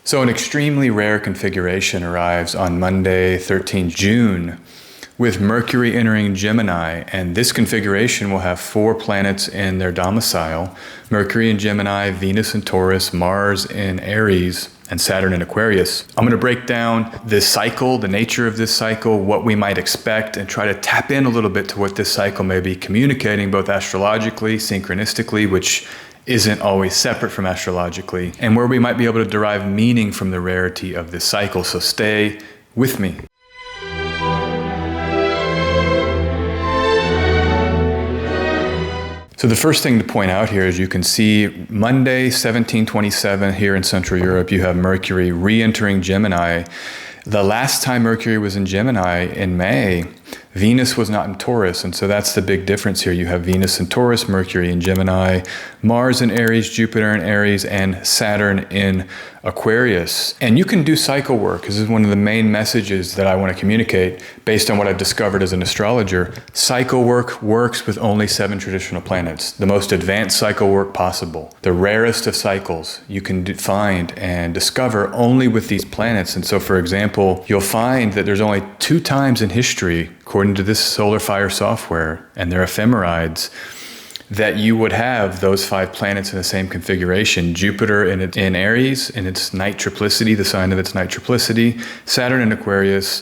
So an extremely rare configuration arrives on Monday, 13 June, with Mercury entering Gemini, and this configuration will have 4 planets in their domicile: Mercury in Gemini, Venus in Taurus, Mars in Aries, and Saturn in Aquarius. I'm going to break down this cycle, the nature of this cycle, what we might expect, and try to tap in a little bit to what this cycle may be communicating, both astrologically, synchronistically, which isn't always separate from astrologically, and where we might be able to derive meaning from the rarity of this cycle. So stay with me. So the first thing to point out here is you can see Monday, 1727 here in Central Europe, you have Mercury re-entering Gemini. The last time Mercury was in Gemini in May, Venus was not in Taurus, and so that's the big difference here. You have Venus in Taurus, Mercury in Gemini, Mars in Aries, Jupiter in Aries, and Saturn in Aquarius. And you can do cycle work. This is one of the main messages that I want to communicate based on what I've discovered as an astrologer. Cycle work works with only 7 traditional planets, the most advanced cycle work possible. The rarest of cycles you can find and discover only with these planets. And so, for example, you'll find that there's only 2 times in history, according to this solar fire software and their ephemerides, that you would have those 5 planets in the same configuration: Jupiter in Aries, in its night triplicity, the sign of its night triplicity, Saturn in Aquarius,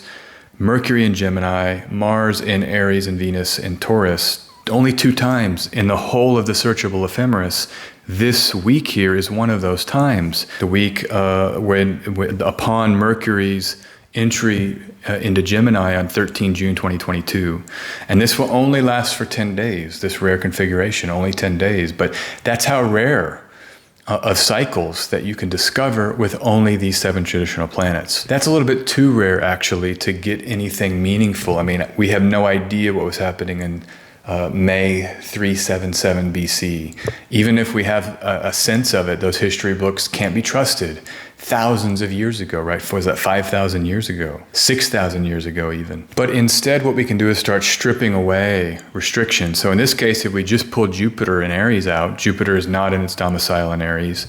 Mercury in Gemini, Mars in Aries, and Venus in Taurus. Only 2 times in the whole of the searchable ephemeris. This week here is one of those times. The week upon Mercury's entry into Gemini on 13 June 2022. And this will only last for 10 days, this rare configuration, only 10 days. But that's how rare of cycles that you can discover with only these 7 traditional planets. That's a little bit too rare, actually, to get anything meaningful. I mean, we have no idea what was happening in May 377 BC. Even if we have a sense of it, those history books can't be trusted. Thousands of years ago, right? Was that 5,000 years ago? 6,000 years ago even. But instead, what we can do is start stripping away restrictions. So in this case, if we just pull Jupiter in Aries out, Jupiter is not in its domicile in Aries,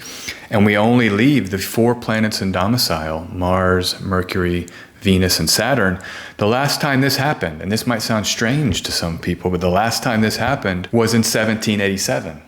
and we only leave the 4 planets in domicile: Mars, Mercury, Venus, and Saturn. The last time this happened, and this might sound strange to some people, but the last time this happened was in 1787,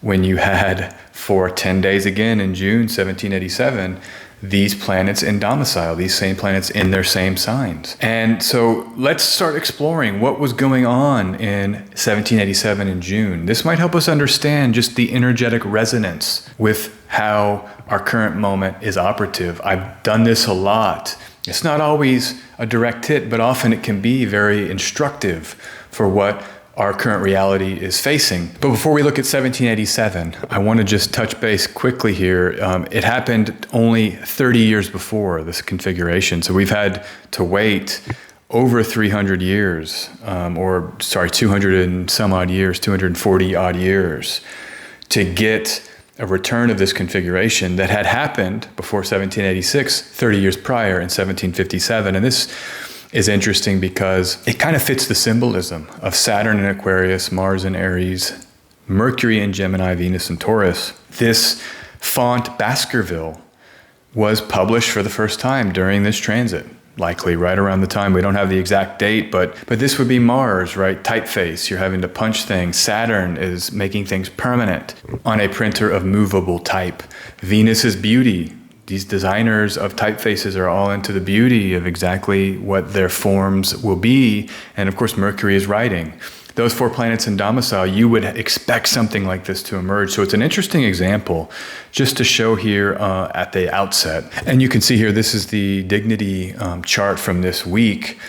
when you had, for 10 days again in June 1787, these planets in domicile, these same planets in their same signs. And so let's start exploring what was going on in 1787 in June. This might help us understand just the energetic resonance with how our current moment is operative. I've done this a lot. It's not always a direct hit, but often it can be very instructive for what our current reality is facing. But before we look at 1787, I want to just touch base quickly here. It happened only 30 years before this configuration. So we've had to wait over 300 years, 200 and some odd years, 240 odd years, to get a return of this configuration that had happened before 1786, 30 years prior in 1757. And this is interesting because it kind of fits the symbolism of Saturn in Aquarius, Mars in Aries, Mercury in Gemini, Venus in Taurus. This font Baskerville was published for the first time during this transit, likely right around the time, we don't have the exact date, but this would be Mars, right? Typeface, you're having to punch things. Saturn is making things permanent on a printer of movable type. Venus is beauty. These designers of typefaces are all into the beauty of exactly what their forms will be. And of course, Mercury is writing. Those 4 planets in domicile, you would expect something like this to emerge. So it's an interesting example just to show here at the outset. And you can see here, this is the dignity chart from this week.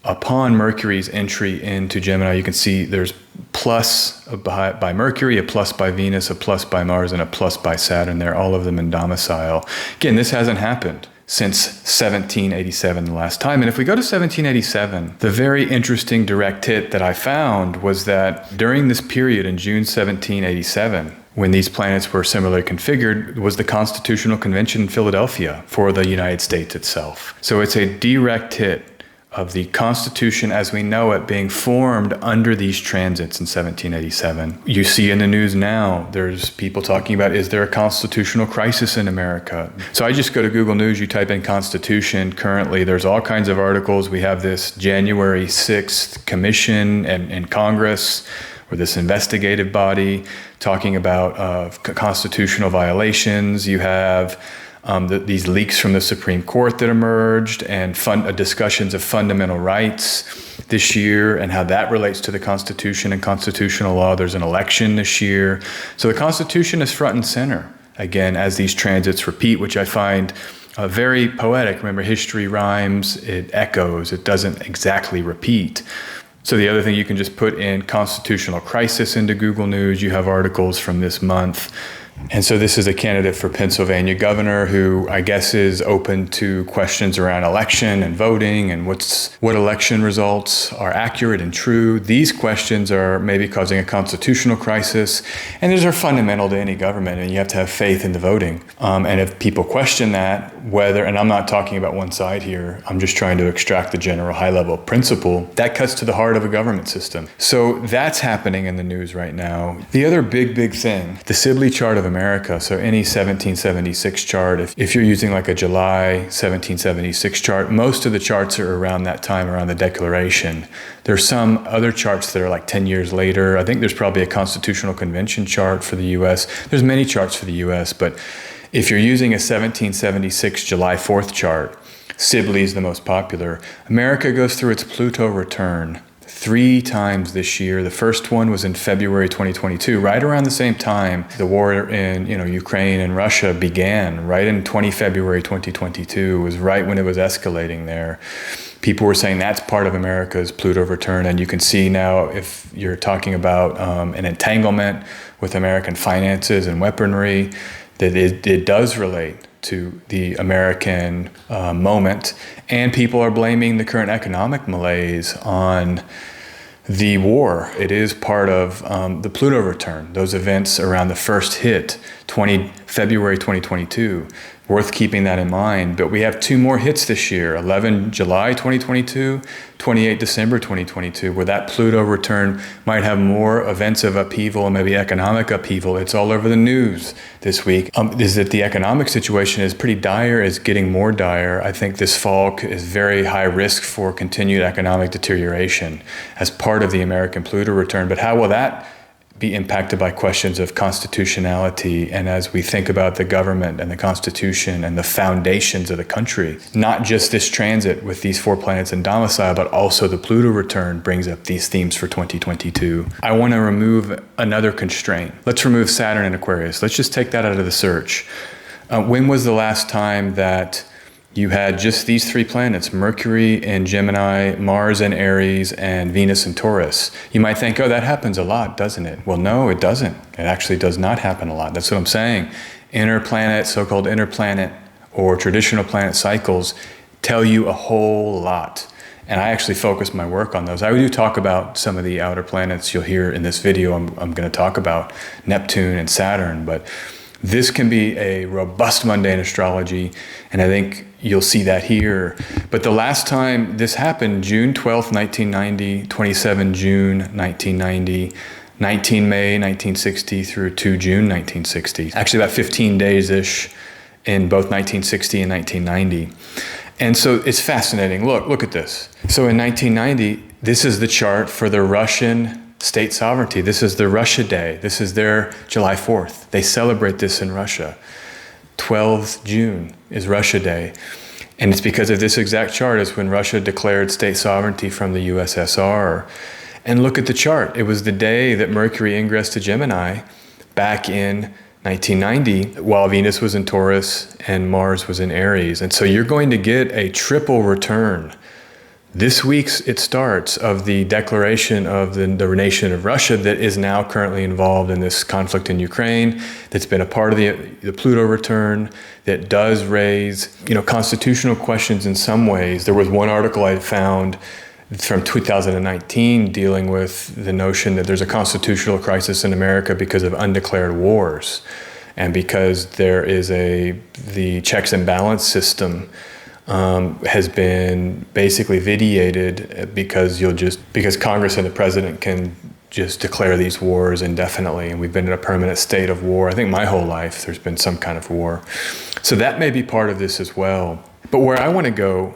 Upon Mercury's entry into Gemini, you can see there's plus by Mercury, a plus by Venus, a plus by Mars, and a plus by Saturn. They're all of them in domicile. Again, this hasn't happened since 1787 the last time. And if we go to 1787, the very interesting direct hit that I found was that during this period in June 1787, when these planets were similarly configured, was the Constitutional Convention in Philadelphia for the United States itself. So it's a direct hit of the Constitution as we know it being formed under these transits in 1787. You see in the news now, there's people talking about, is there a constitutional crisis in America? So I just go to Google News, you type in Constitution. Currently, there's all kinds of articles. We have this January 6th commission in Congress, or this investigative body talking about constitutional violations. You have these leaks from the Supreme Court that emerged, and discussions of fundamental rights this year and how that relates to the Constitution and constitutional law. There's an election this year. So the Constitution is front and center, again, as these transits repeat, which I find very poetic. Remember, history rhymes, it echoes, it doesn't exactly repeat. So the other thing, you can just put in constitutional crisis into Google News. You have articles from this month. And so this is a candidate for Pennsylvania governor who I guess is open to questions around election and voting and what election results are accurate and true. These questions are maybe causing a constitutional crisis, and these are fundamental to any government, and you have to have faith in the voting. And if people question that, and I'm not talking about one side here, I'm just trying to extract the general high-level principle, that cuts to the heart of a government system. So that's happening in the news right now. The other big thing, the Sibley chart of America, so any 1776 chart, if you're using like a July 1776 chart, most of the charts are around that time, around the Declaration. There's some other charts that are like 10 years later. I think there's probably a Constitutional Convention chart for the US. There's many charts for the US, but if you're using a 1776 July 4th chart, Sibley's the most popular. America goes through its Pluto Return 3 times this year. The first one was in February 2022, right around the same time the war in Ukraine and Russia began, right in February 2022, was right when it was escalating there. People were saying that's part of America's Pluto Return, and you can see now, if you're talking about an entanglement with American finances and weaponry, that it does relate to the American moment, and people are blaming the current economic malaise on the war. It is part of the Pluto Return, those events around the first hit, February 2022. Worth keeping that in mind. But we have 2 more hits this year, 11 July 2022, 28 December 2022, where that Pluto return might have more events of upheaval and maybe economic upheaval. It's all over the news this week. Is that the economic situation is pretty dire, is getting more dire. I think this fall is very high risk for continued economic deterioration as part of the American Pluto return. But how will that be impacted by questions of constitutionality, and as we think about the government and the Constitution and the foundations of the country, not just this transit with these 4 planets in domicile, but also the Pluto return brings up these themes for 2022. I want to remove another constraint. Let's remove Saturn in Aquarius. Let's just take that out of the search. When was the last time that you had just these 3 planets, Mercury in Gemini, Mars in Aries, and Venus in Taurus? You might think, oh, that happens a lot, doesn't it? Well, no, it doesn't. It actually does not happen a lot. That's what I'm saying. Inner planet, so-called inner planet, or traditional planet cycles tell you a whole lot. And I actually focus my work on those. I do talk about some of the outer planets. You'll hear in this video, I'm going to talk about Neptune and Saturn, but this can be a robust mundane astrology, and I think you'll see that here. But the last time this happened, June 12th, 1990, 27 June 1990, 19 May 1960 through 2 June 1960. Actually about 15 days-ish in both 1960 and 1990. And so it's fascinating. Look at this. So in 1990, this is the chart for the Russian state sovereignty. This is the Russia Day. This is their July 4th. They celebrate this in Russia. 12th June is Russia Day. And it's because of this exact chart is when Russia declared state sovereignty from the USSR. And look at the chart. It was the day that Mercury ingressed to Gemini back in 1990, while Venus was in Taurus and Mars was in Aries. And so you're going to get a triple return. This week's it starts of the declaration of the nation of Russia that is now currently involved in this conflict in Ukraine, that's been a part of the Pluto return, that does raise, constitutional questions in some ways. There was one article I found from 2019 dealing with the notion that there's a constitutional crisis in America because of undeclared wars, and because there is the checks and balance system has been basically vitiated because Congress and the president can just declare these wars indefinitely, and we've been in a permanent state of war. I think my whole life there's been some kind of war. So that may be part of this as well. But where I want to go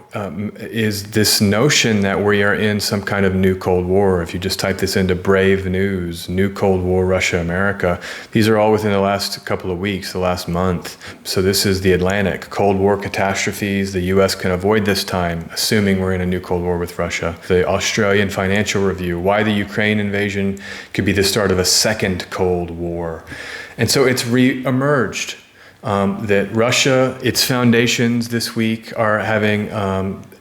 is this notion that we are in some kind of new Cold War. If you just type this into Brave News, new Cold War, Russia, America, these are all within the last couple of weeks, the last month. So this is the Atlantic. Cold War catastrophes. The U.S. can avoid this time, assuming we're in a new Cold War with Russia. The Australian Financial Review, why the Ukraine invasion could be the start of a second Cold War. And so it's re-emerged. That Russia, its foundations this week are having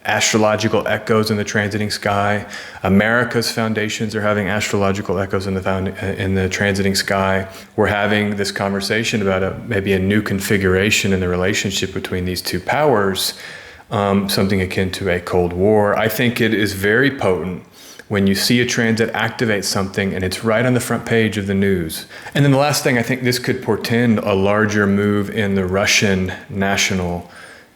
astrological echoes in the transiting sky. America's foundations are having astrological echoes in the transiting sky. We're having this conversation about maybe a new configuration in the relationship between these two powers, something akin to a Cold War. I think it is very potent when you see a transit activate something and it's right on the front page of the news. And then the last thing, I think this could portend a larger move in the Russian national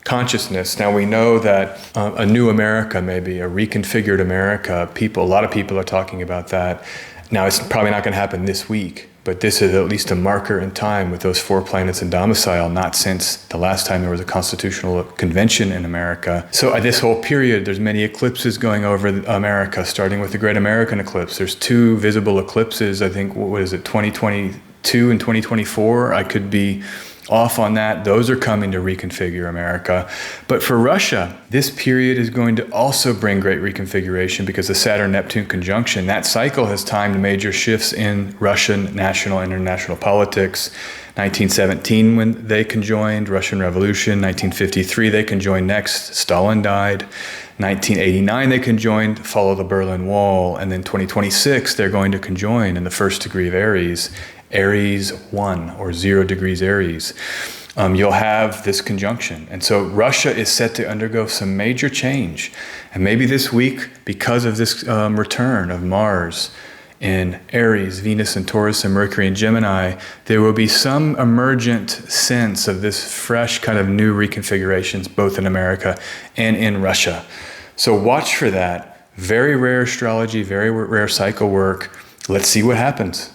consciousness. Now we know that a new America, maybe a reconfigured America, a lot of people are talking about that. Now it's probably not going to happen this week, but this is at least a marker in time with those 4 planets in domicile, not since the last time there was a constitutional convention in America. So this whole period, there's many eclipses going over America, starting with the Great American Eclipse. There's 2 visible eclipses, I think, 2022 and 2024. I could be off on that. Those are coming to reconfigure America. But for Russia, this period is going to also bring great reconfiguration because the Saturn-Neptune conjunction, that cycle has timed major shifts in Russian national and international politics. 1917 when they conjoined, Russian Revolution. 1953 they conjoined next, Stalin died. 1989 they conjoined, follow the Berlin Wall. And then 2026 they're going to conjoin in the first degree of Aries. Aries 1 or 0 degrees Aries. You'll have this conjunction. And so Russia is set to undergo some major change. And maybe this week, because of this return of Mars in Aries, Venus and Taurus and Mercury and Gemini, there will be some emergent sense of this fresh kind of new reconfigurations, both in America and in Russia. So watch for that. Very rare astrology, very rare cycle work. Let's see what happens.